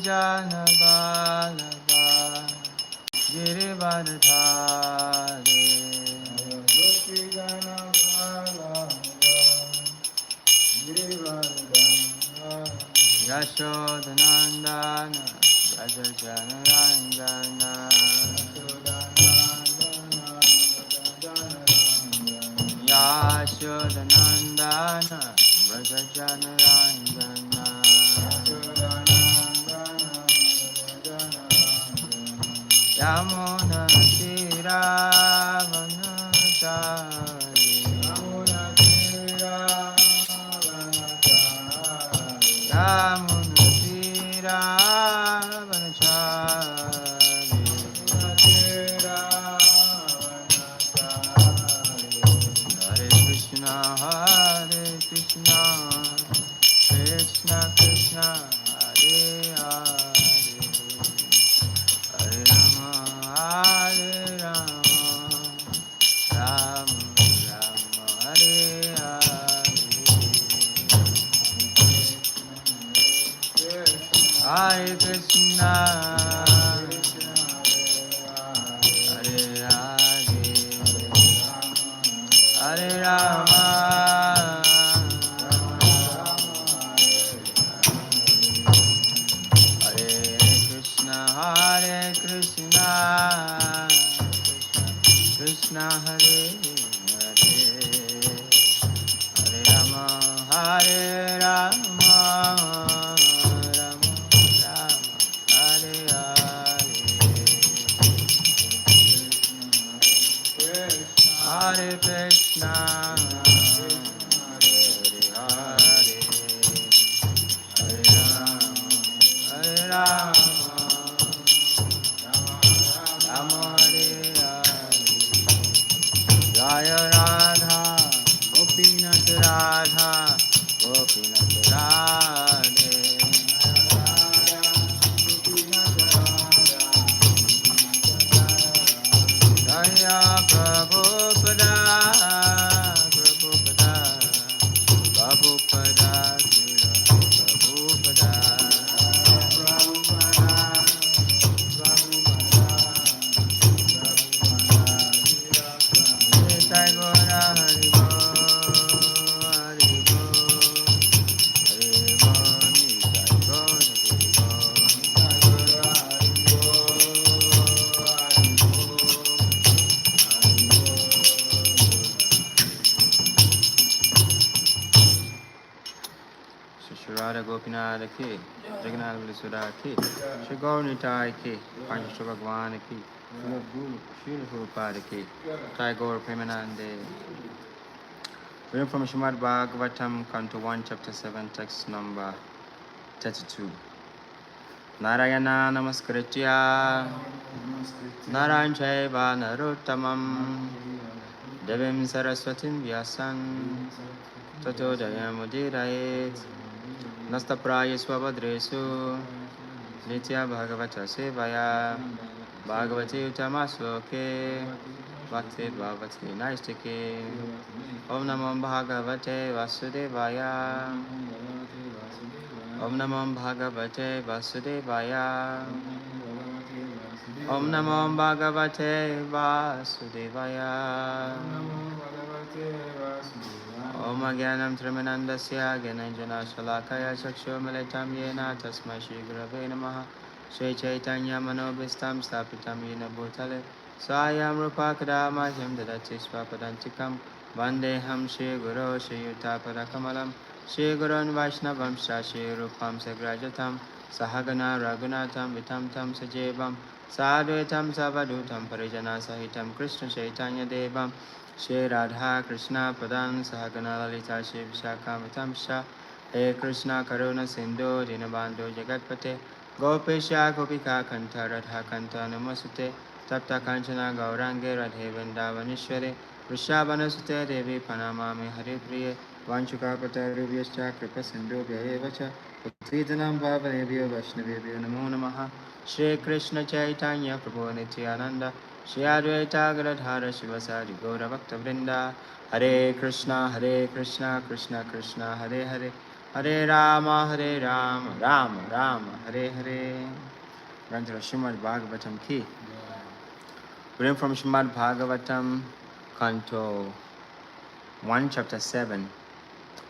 Janavalabha Girivardhari Gopi Janavalabha Girivardhari Yashodanandana Raja Janaranjana Yashodanandana Raja Janaranjana Yamuna Tiravanachari Yamuna Tiravanachari Yamuna Tiravanachari Hare Krishna Krishna Krishna Hare Hare Hare Rama, Rama Rama, Hare Hare. Hare Krishna, Hare Hare, Hare Rama, Hare Krishna, Hare Krishna, Krishna Hare Hare, Hare Rama, Hare Rama, Rama Rama, Hare Hare, Hare Krishna, Hare Hare, Hare Rama, Hare Rama, Rama Hare Hare. Jaya Radha, Gopinath Radha, Gopinath Radhe. Jaya Prabhupada, Prabhupada, Prabhupada, Prabhupada, Nitai Gaura Hari Bo, Hari Bo, Hari Bo, Nitai Gaura Hari Bo, Shri Radha Gopinath ki, Jagannath Visuddha ki, Shri Gaur Nitai ki, Panchashri Bhagwan ki, Shri Prabhupada ki, Jai Gaur Premanande. Reading from Srimad Bhagavatam, Canto 1, Chapter 7, text number 32. Narayana Namaskritya Narayan Chaiva Narottamam Devim Saraswatim Vyasam Tato Jayamudiraet Nastapraya Swabhadresu Nitya Bhagavata Sevaya Bhagavati Utamasloke Bhakti Bhavati Naistike Om Namo Bhagavate Vasudevaya Om Namo Bhagavate Vasudevaya Om Namo Bhagavate Vasudevaya Om Agyanam Trimanandasya Gyananjana Shalakaya Chakshu Militam Yena Tasmai Shri Gurave Namaha Shri Chaitanya Manobhistam Stapitam Yena Bhutale Swayam Rupa Kadamahyam Dadati Swapadantikam Vandeham Shri Guru Shri Yutaparakamalam Shri Gurun Vaishnavam Shri Rupam Sagrajatam Sahagana Raghunatam Vitam Tam Sajevam Sadvetam Savadutam Parijana Sahitam Krishna Chaitanya Devam Shri Radha Krishna Padan Sahagana Lalita Shri Vishakamatam Shah He Krishna Karuna Sindhu Dinabandhu Jagatpate Gopisha Gopika Kanta Radha Kanta Namasute Tapta Kanchana Gaurange Radhe Vrindavaneshwari Vrishabhanasute Devi Pranamami Hare Priye Vanchukapata Rubhyascha Kripa Sindhubhya Evacha Patvitanam Bhavanebhyo Vaishnavebhyo Namo Namaha Shri Krishna Chaitanya Prabhu Nityananda Shri Advaita Gadadhara Shivasari Gaura Bhakta Vrinda Hare Krishna Krishna Krishna Hare Hare Hare Rama, Hare Rama, Rama Rama, Hare Hare. Run to the Srimad Bhagavatam ki. Reading from Srimad Bhagavatam, Canto 1, Chapter 7,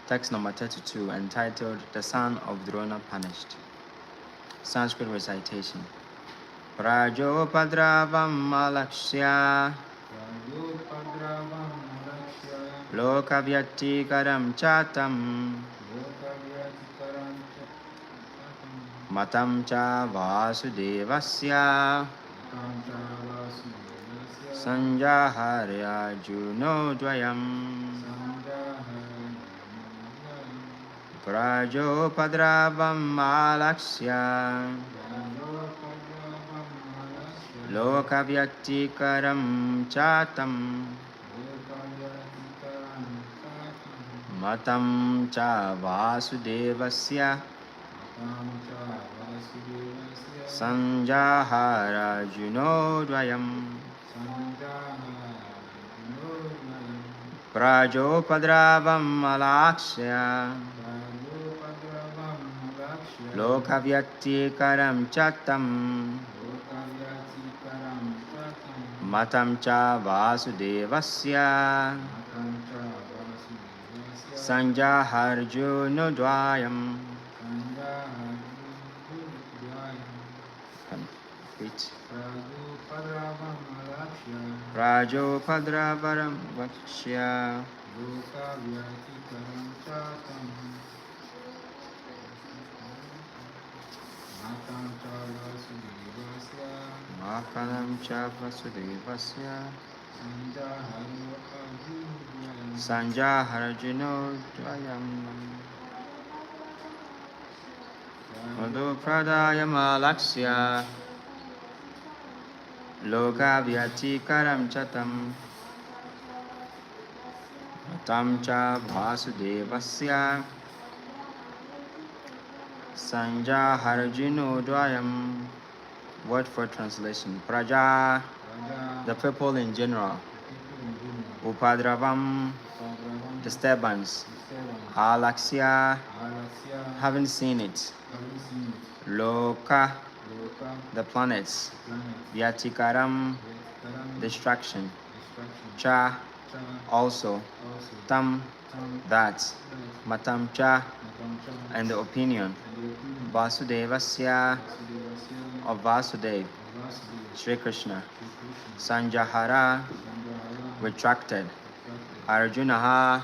text number 32, entitled The Son of Drona Punished. Sanskrit recitation. Prajopadravam malakshya lokavyatikaram chatam matam cha vasudevasya sanjaharya junodvayam prajopadravam malakshya lokavyatikaram chatam matam cha vasudevasya sanjahara junodvayam prajopadravam malakshya lokavyatikaram chatam matam cha vasudevasya sanjaharjunodvayam. Repeat. Prajopadravaram vakshya Makanam cha vasudevasya sanjaharjunodvayam madhupradaya malakshya lokavyatikaram chatam matam cha vasudevasya sanjaharjunodvayam. Word for translation. Praja, the people in general. Upadravam, disturbance. Alaksya, haven't seen it. Loka, the planets. Vyatikaram, distraction. Cha, also. Tam, that. Matam cha, and the opinion. Vasudevasya, of Vasudev, Sri Krishna. Sanjahara, retracted. Arjunaha,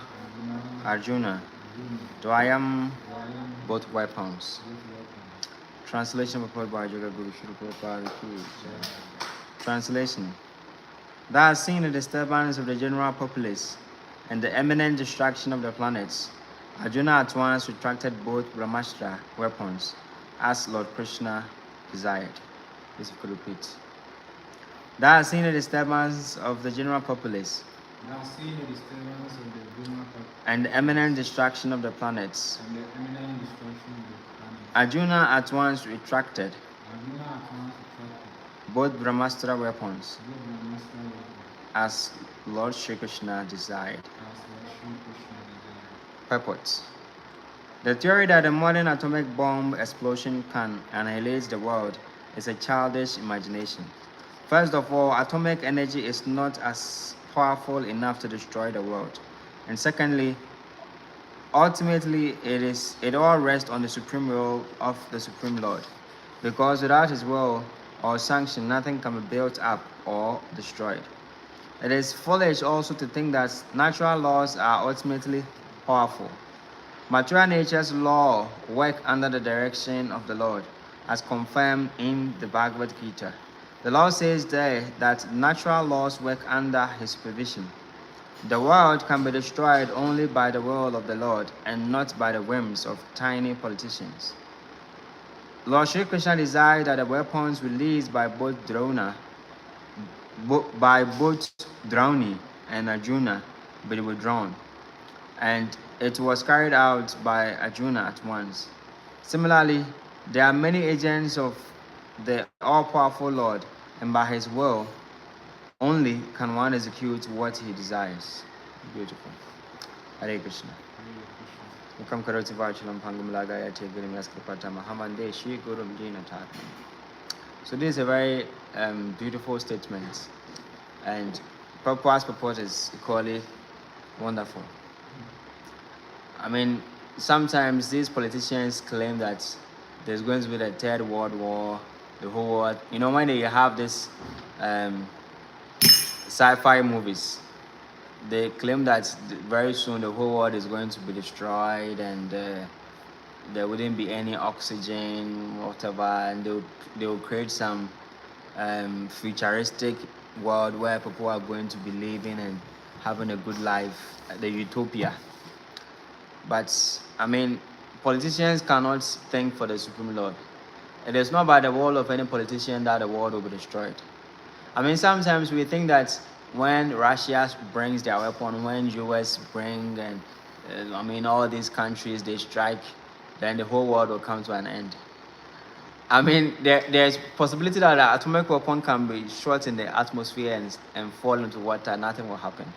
Arjuna. Dvayam, both weapons. Translation by Bhajaga Guru Shri Prabhupada. Translation. Thou hast seen the disturbance of the general populace and the imminent destruction of the planets. Arjuna at once retracted both Brahmastra weapons, as Lord Krishna desired. This you could repeat. Thou hast seen the disturbance of the general populace and the imminent destruction of the planets. Arjuna at once retracted both Brahmastra weapons, as Lord Shri Krishna desired. Purport. The theory that a modern atomic bomb explosion can annihilate the world is a childish imagination. First of all, atomic energy is not as powerful enough to destroy the world. And secondly, ultimately, it all rests on the supreme will of the Supreme Lord. Because without his will or sanction, nothing can be built up or destroyed. It is foolish also to think that natural laws are ultimately powerful. Material nature's law work under the direction of the Lord, as confirmed in the Bhagavad Gita. The Lord says there that natural laws work under his supervision. The world can be destroyed only by the will of the Lord and not by the whims of tiny politicians. Lord Shri Krishna desired that the weapons released by both Drona Drauni and Arjuna be withdrawn, and it was carried out by Arjuna at once. Similarly, there are many agents of the all-powerful Lord, and by his will only can one execute what he desires. Beautiful. Hare Krishna. Mukam Karoti Varchulam Pangum Lagaya Tegurim Yaskapata Mahamande Shi Gurum Dina Tak. So this is a very beautiful statement, and Prabhupada's purport is equally wonderful. I mean, sometimes these politicians claim that there's going to be the third world war, the whole world. You know, when they have this sci-fi movies, they claim that very soon the whole world is going to be destroyed, and there wouldn't be any oxygen, whatever, and they will create some futuristic world where people are going to be living and having a good life, the utopia. But I mean, politicians cannot think for the Supreme Lord. It is not by the will of any politician that the world will be destroyed. I mean, sometimes we think that when Russia brings their weapon, when US bring, and I mean, all these countries, they strike, then the whole world will come to an end. I mean, there's possibility that the atomic weapon can be shot in the atmosphere and fall into water, nothing will happen.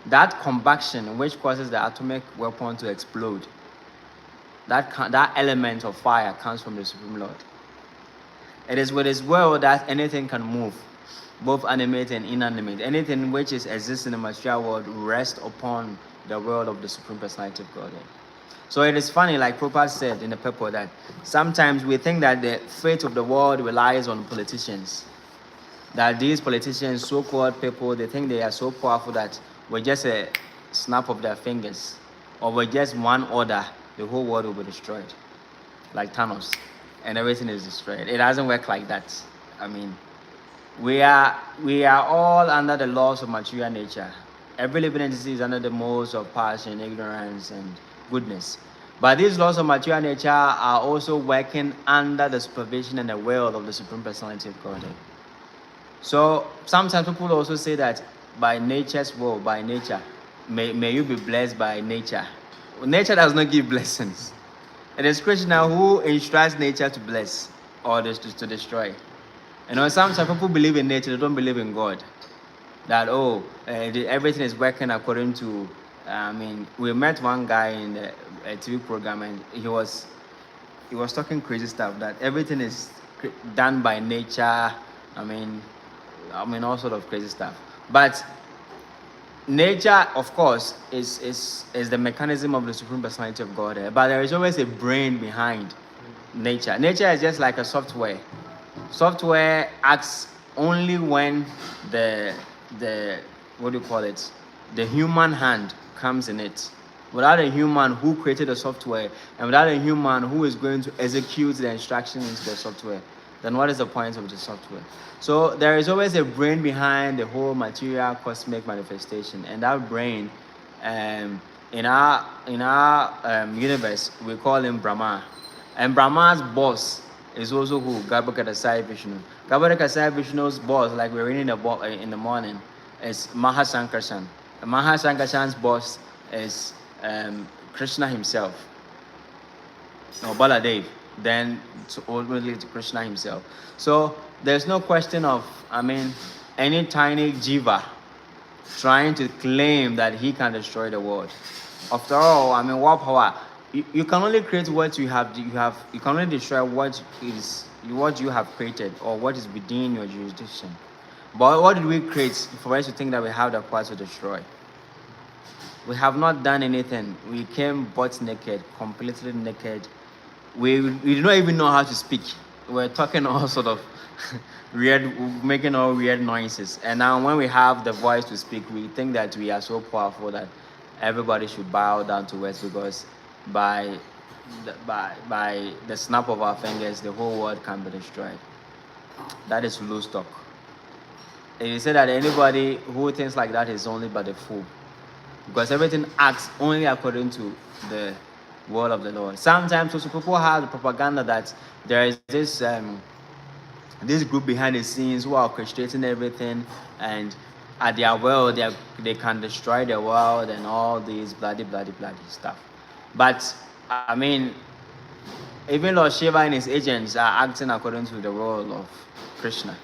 That combustion, which causes the atomic weapon to explode, that element of fire comes from the Supreme Lord. It is with His will that anything can move, both animate and inanimate. Anything which exists in the material world rests upon the will of the Supreme Personality of Godhead. So it is funny, like Prabhupada said in the paper, that sometimes we think that the fate of the world relies on politicians. That these politicians, so-called people, they think they are so powerful that with just a snap of their fingers, or with just one order, the whole world will be destroyed, like Thanos, and everything is destroyed. It doesn't work like that. I mean, we are all under the laws of material nature. Every living entity is under the modes of passion, ignorance, and goodness. But these laws of material nature are also working under the supervision and the will of the Supreme Personality of Godhead. So sometimes people also say that by nature's will, by nature, may you be blessed by nature. Nature does not give blessings. It is Krishna who instructs nature to bless or to destroy. You know, sometimes people believe in nature, they don't believe in God. That, everything is working according to, I mean, we met one guy in a TV program, and he was talking crazy stuff, that everything is done by nature. I mean, all sort of crazy stuff. But nature, of course, is the mechanism of the Supreme Personality of God. But there is always a brain behind nature. Nature is just like a software. Software acts only when the what do you call it? The human hand comes in it. Without a human who created the software, and without a human who is going to execute the instructions into the software, then what is the point of the software? So there is always a brain behind the whole material cosmic manifestation, and that brain, in our universe, we call him Brahma, and Brahma's boss is also who? Garbhakadasai Vishnu. Garbhakadasai Vishnu's boss, like we're reading in the morning, is Mahasankarshan. Mahasankarshan's boss is Krishna himself, or Baladev, then ultimately to Krishna himself. So there's no question of, any tiny jiva trying to claim that he can destroy the world. After all, what power? You can only create what you have. You can only destroy what you have created, or what is within your jurisdiction. But what did we create for us to think that we have the power to destroy? We have not done anything. We came butt naked, completely naked. We do not even know how to speak. We're talking all sort of making all weird noises. And now when we have the voice to speak, we think that we are so powerful that everybody should bow down to us, because by the snap of our fingers, the whole world can be destroyed. That is loose talk. It is said that anybody who thinks like that is only but a fool, because everything acts only according to the word of the Lord. Sometimes also people have the propaganda that there is this group behind the scenes who are orchestrating everything, and at their will they can destroy the world and all these bloody stuff. But even Lord Shiva and his agents are acting according to the will of Krishna.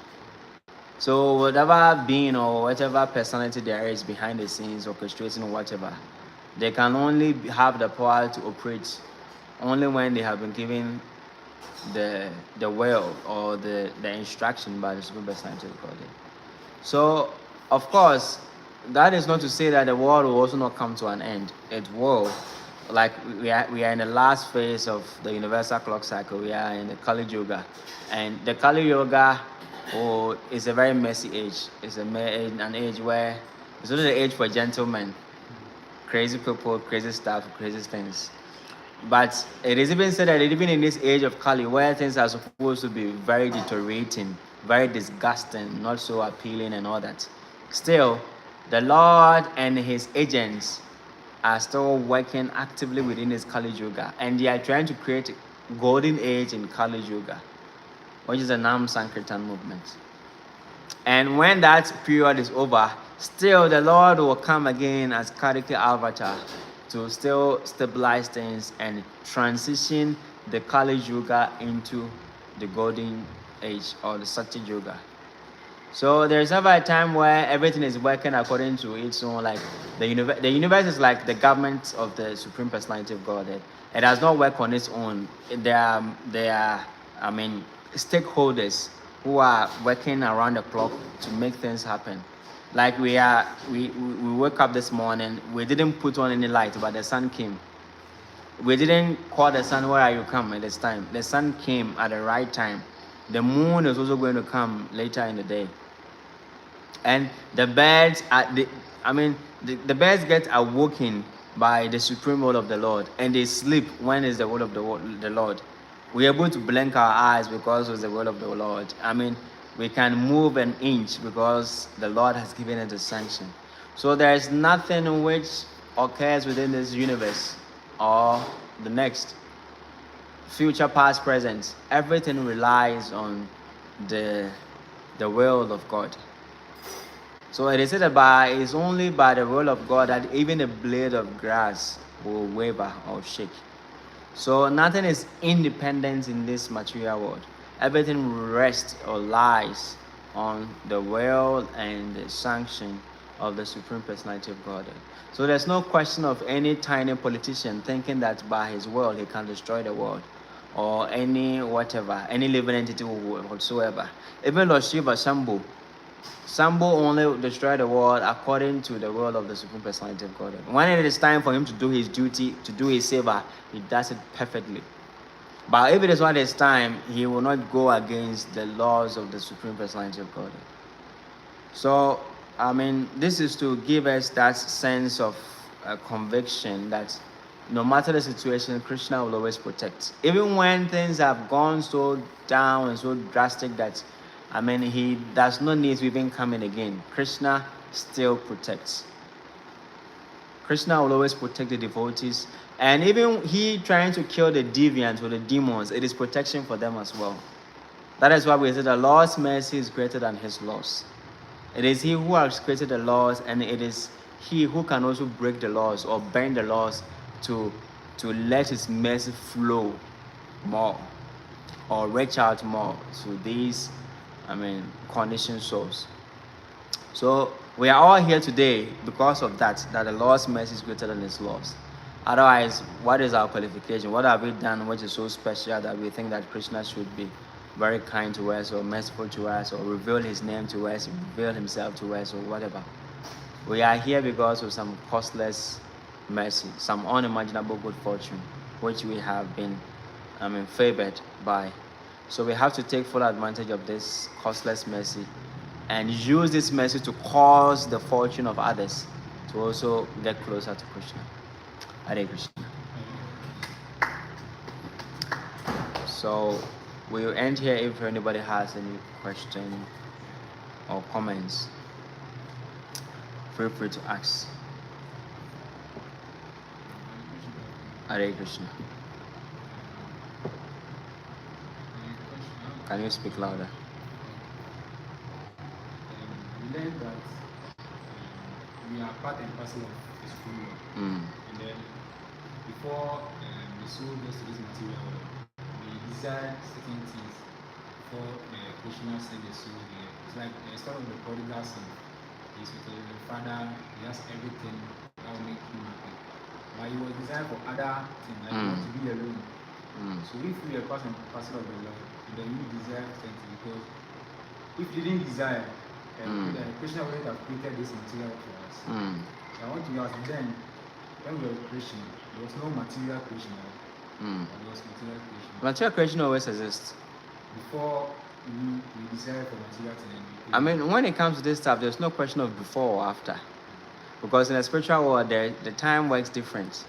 So whatever being or whatever personality there is behind the scenes orchestrating whatever, They can only have the power to operate only when they have been given the will or the instruction by the Supreme Personality of Godhead. So, of course, that is not to say that the world will also not come to an end. It will. Like we are in the last phase of the universal clock cycle. We are in the Kali Yuga, and the Kali Yuga is a very messy age. It's an age where it's only the age for gentlemen, crazy people, crazy stuff, crazy things. But it is even said that even in this age of Kali, where things are supposed to be very deteriorating, very disgusting, not so appealing, and all that, still, the Lord and His agents are still working actively within this Kali Yuga, and they are trying to create a golden age in Kali Yuga, which is the Nam Sankirtan movement. And when that period is over, still the Lord will come again as Karika Avatar to still stabilize things and transition the Kali Yuga into the Golden Age or the Satya Yuga. So there's never a time where everything is working according to its own, like the universe is like the government of the Supreme Personality of Godhead. It does not work on its own. There are stakeholders who are working around the clock to make things happen. Like we woke up this morning, we didn't put on any light, but the sun came. We didn't call the sun, where are you come at this time? The sun came at the right time. The moon is also going to come later in the day. And the birds the birds get awoken by the supreme will of the Lord, and they sleep when is the will of the Lord. We are able to blink our eyes because it's the will of the Lord. We can move an inch because the Lord has given it a sanction. So there is nothing which occurs within this universe or the next, future, past, present. Everything relies on the will of God. So it is said that it's only by the will of God that even a blade of grass will waver or shake. So nothing is independent in this material world. Everything rests or lies on the will and the sanction of the Supreme Personality of Godhead. So there's no question of any tiny politician thinking that by his will he can destroy the world, or any living entity whatsoever. Even Lord Shiva Shambhu only destroyed the world according to the will of the Supreme Personality of Godhead. When it is time for him to do his duty, to do his seva, he does it perfectly. But if it is not his time, he will not go against the laws of the Supreme Personality of Godhead. So, this is to give us that sense of conviction that no matter the situation, Krishna will always protect. Even when things have gone so down and so drastic that, he does not need to even come in again. Krishna still protects. Krishna will always protect the devotees. And even he trying to kill the deviants or the demons, it is protection for them as well. That is why we say the Lord's mercy is greater than his laws. It is he who has created the laws, and it is he who can also break the laws or bend the laws to let his mercy flow more or reach out more to these conditioned souls. So we are all here today because of that the Lord's mercy is greater than his laws. Otherwise, what is our qualification? What have we done which is so special that we think that Krishna should be very kind to us or merciful to us or reveal his name to us, reveal himself to us or whatever? We are here because of some costless mercy, some unimaginable good fortune which we have been favored by. So we have to take full advantage of this costless mercy and use this mercy to cause the fortune of others to also get closer to Krishna. Hare Krishna. So we'll end here. If anybody has any question or comments, feel free to ask. Hare Krishna. Can you speak louder? We learned that we are part and parcel of his free will. And then before the soul gets to this material world, we desire certain things before Krishna sends the soul here. It's like the story of the prodigal son. He's with the father, he has everything that will make him happy. But he was designed for other things, like you want to be alone. So if you are a person of the Lord, then you desire something, because if you didn't desire, Krishna wouldn't have created this material for us. I want to ask, then when we were creation, there was no material creation. There was material creation. Material creation always exists. Before we desire for material things. I mean, when it comes to this stuff, there's no question of before or after. Because in the spiritual world, the time works different.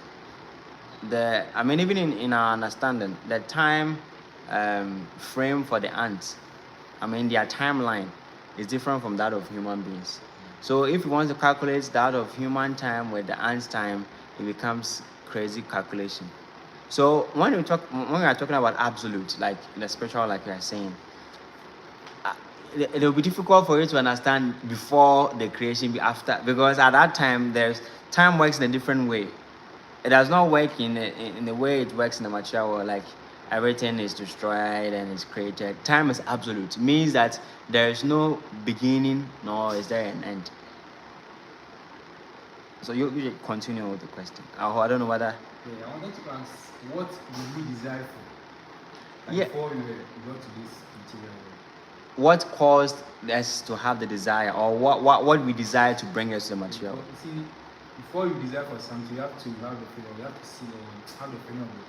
Even in our understanding, the time frame for the ants, their timeline is different from that of human beings. So if you want to calculate that of human time with the ant's time, it becomes crazy calculation. So when we are talking about absolute, like in the spiritual, like you are saying, it will be difficult for you to understand before the creation, be after, because at that time time works in a different way. It does not work in the way it works in the material world, like everything is destroyed and is created. Time is absolute. It means that there is no beginning nor is there an end. So you should continue with the question. I don't know whether. Yeah, I wanted to ask, what did we desire for? Before we got to this material world. What caused us to have the desire, or what we desire to bring us to the material? You see, before you desire for something, you have to have the feeling, you have to see have the feeling of it.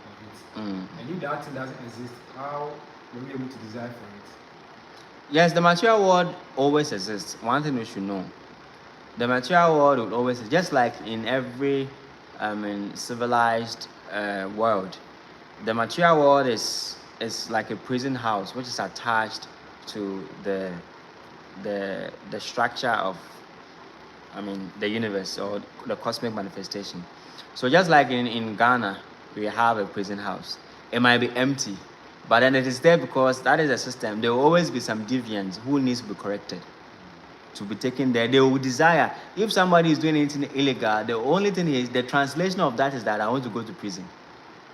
And if that thing doesn't exist, how will we be able to desire for it? Yes, the material world always exists. One thing we should know. The material world will always exist, just like in every civilized world. The material world is like a prison house which is attached to the structure of the universe or the cosmic manifestation. So just like in Ghana, we have a prison house. It might be empty, but then it is there because that is a system. There will always be some deviants who needs to be corrected, to be taken there. They will desire, if somebody is doing anything illegal, the only thing is, the translation of that is that I want to go to prison.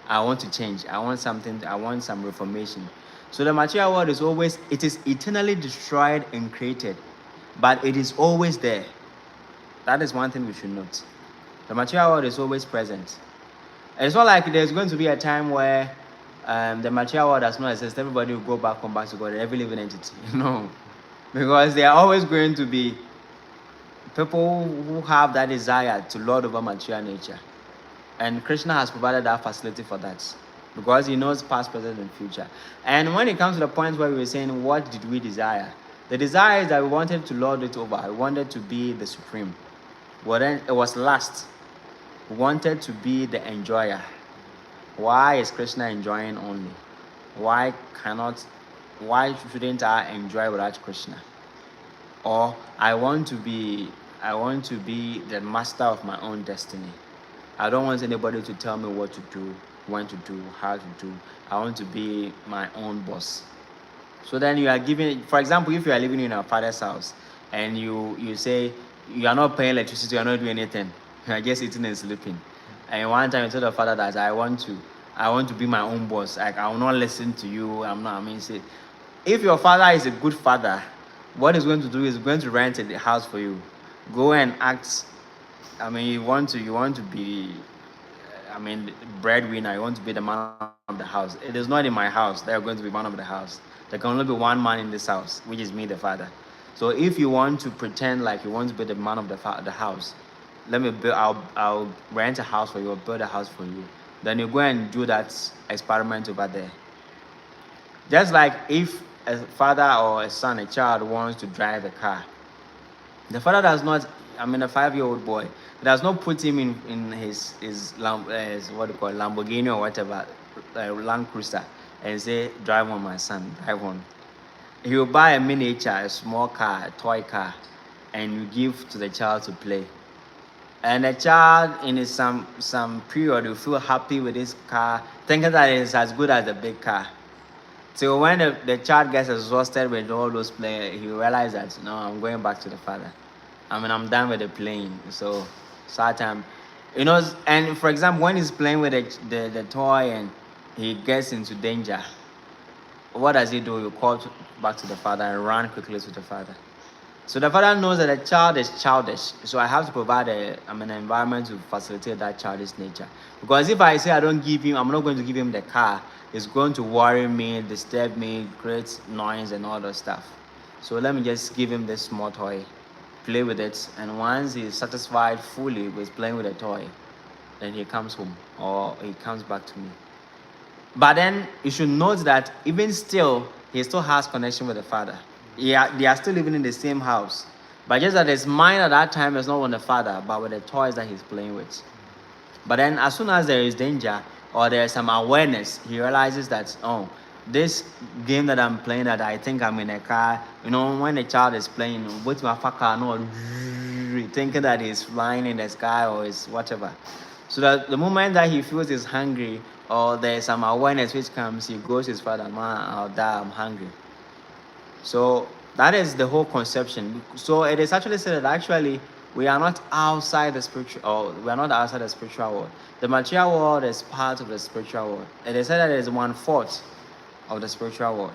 I want to change. I want something. I want some reformation. So the material world is eternally destroyed and created, but it is always there. That is one thing we should note. The material world is always present. It's not like there's going to be a time where the material world does not exist. Everybody will go back to God, every living entity. No. Because there are always going to be people who have that desire to lord over material nature. And Krishna has provided that facility for that, because he knows past, present, and future. And when it comes to the point where we were saying, what did we desire? The desire is that we wanted to lord it over. We wanted to be the supreme. Well, then it was lust. We wanted to be the enjoyer. Why is Krishna enjoying only? Why shouldn't I enjoy without Krishna? Or I want to be the master of my own destiny. I don't want anybody to tell me what to do, when to do, how to do. I want to be my own boss. So then you are giving, for example, if you are living in a father's house and you say you are not paying electricity, you are not doing anything, you are just eating and sleeping. And one time you told the father that I want to be my own boss. Like, I will not listen to you. If your father is a good father, what he's going to do is going to rent a house for you. Go and act. You want to be, breadwinner. You want to be the man of the house. It is not in my house that you're going to be man of the house. There can only be one man in this house, which is me, the father. So if you want to pretend like you want to be the man of the house, I'll rent a house for you or build a house for you. Then you go and do that experiment over there. Just like if a father or a son, a child wants to drive a car, the father does not, a 5-year-old boy, does not put him in his Lamborghini or whatever, Land Cruiser, and say, drive on, my son, drive on. He will buy a miniature, a small car, a toy car, and you give to the child to play. And the child in some period will feel happy with this car, thinking that it is as good as the big car. So when the child gets exhausted with all those playing, he will realize that, no, I'm going back to the father. I'm done with the playing. So time, and for example, when he's playing with the toy and he gets into danger, what does he do? You call back to the father and run quickly to the father. So the father knows that the child is childish. So I have to provide an environment to facilitate that childish nature. Because if I say I don't give him, I'm not going to give him the car, it's going to worry me, disturb me, create noise and all that stuff. So let me just give him this small toy, play with it, and once he's satisfied fully with playing with the toy, then he comes home or he comes back to me. But then you should note that even still, he still has connection with the father. Yeah, they are still living in the same house. But just that his mind at that time is not on the father, but with the toys that he's playing with. But then as soon as there is danger or there's some awareness, he realizes that, oh, this game that I'm playing, that I think I'm in a car, when a child is playing, what's my car, no, thinking that he's flying in the sky or is whatever. So that the moment that he feels he's hungry or there's some awareness which comes, he goes to his father, man, I'll die, I'm hungry. So that is the whole conception. So it is actually said that actually we are not outside the spiritual, or we are not outside the spiritual world. The material world is part of the spiritual world. It is said that it is 1/4 of the spiritual world.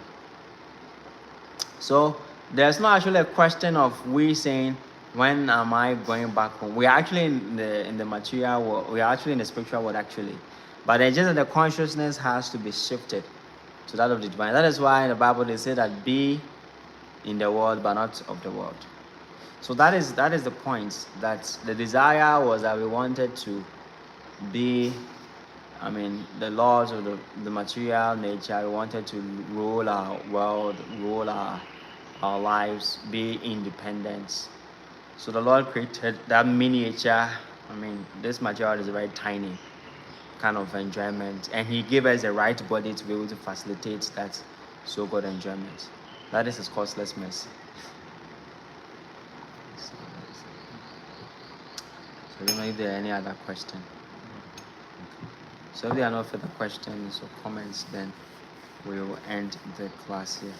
So there's not actually a question of we saying, when am I going back home? We are actually in the material world. We are actually in the spiritual world actually. But it's just that the consciousness has to be shifted to that of the divine. That is why in the Bible they say that be in the world but not of the world. So that is the point, that the desire was that we wanted to be, the laws of the material nature. We wanted to rule our world, rule our lives, be independent. So the Lord created that miniature, this material is very tiny kind of enjoyment, and he gave us the right body to be able to facilitate that so-called enjoyment. That is his costless mercy. So I don't know if there are any other questions. So if there are no further questions or comments, then we will end the class here.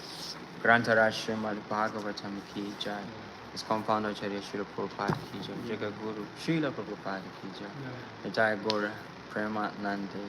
Grantara Srimad Bhagavatam ki jai. His compounder Acharya Srila Prabhupada ki jai. Jagat Guru Srila Prabhupada ki jai. Jai Gora Prema Nande.